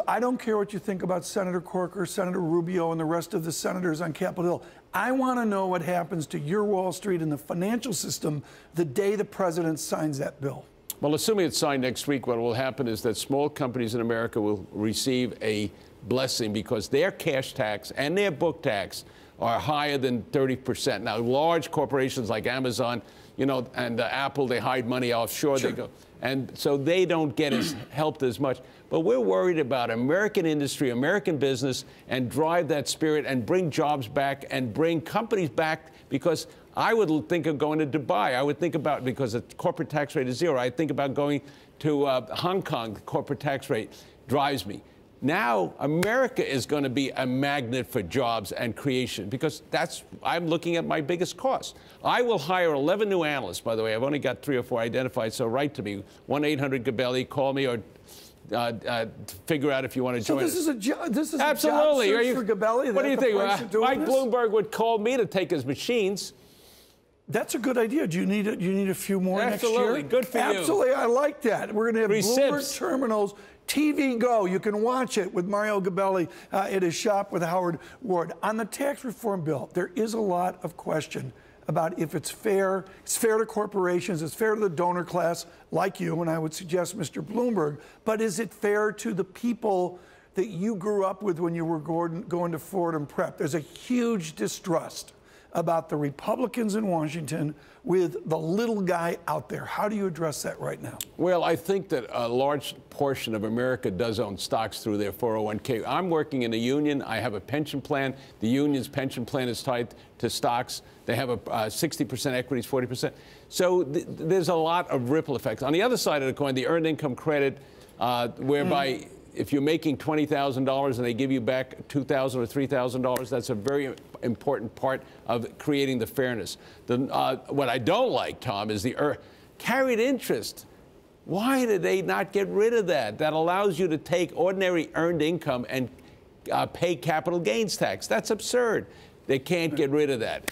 I don't care what you think about Senator Corker, Senator Rubio, and the rest of the senators on Capitol Hill. I want to know what happens to your Wall Street and the financial system the day the president signs that bill. Well, assuming it's signed next week, what will happen is that small companies in America will receive a blessing because their cash tax and their book tax are higher than 30%. Now, large corporations like Amazon, you know, and Apple, they hide money offshore. Sure. They go, and so they don't get helped as much. But we're worried about American industry, American business, and drive that spirit and bring jobs back and bring companies back, because I would think of going to Dubai. I would think about, because the corporate tax rate is 0, I think about going to Hong Kong. The corporate tax rate drives me. Now, America is going to be a magnet for jobs and creation, because I'm looking at my biggest cost. I will hire 11 new analysts, by the way. I've only got 3 or 4 identified, so write to me, 1-800-GABELLI, call me, or figure out if you want to join us. This is a job Absolutely. search for Gabelli. What do you think? Mike Bloomberg would call me to take his machines. That's a good idea. Do you need a few more next year? Absolutely. Good for you. Absolutely. I like that. We're going to have Bloomberg terminals. TV Go. You can watch it with Mario Gabelli at his shop with Howard Ward. On the tax reform bill, there is a lot of question about if it's fair. It's fair to corporations. It's fair to the donor class like you, and I would suggest Mr. Bloomberg. But is it fair to the people that you grew up with when you were going to Fordham Prep? There's a huge distrust about the Republicans in Washington with the little guy out there. How do you address that right now? Well, I think that a large portion of America does own stocks through their 401k. I'm working in a union. I have a pension plan. The union's pension plan is tied to stocks. They have a 60% equities, 40%. So there's a lot of ripple effects. On the other side of the coin, the earned income credit, whereby if you're making $20,000 and they give you back $2,000 or $3,000, that's a very important part of creating the fairness. What I don't like, Tom, is the carried interest. Why did they not get rid of that? That allows you to take ordinary earned income and pay capital gains tax. That's absurd. They can't get rid of that.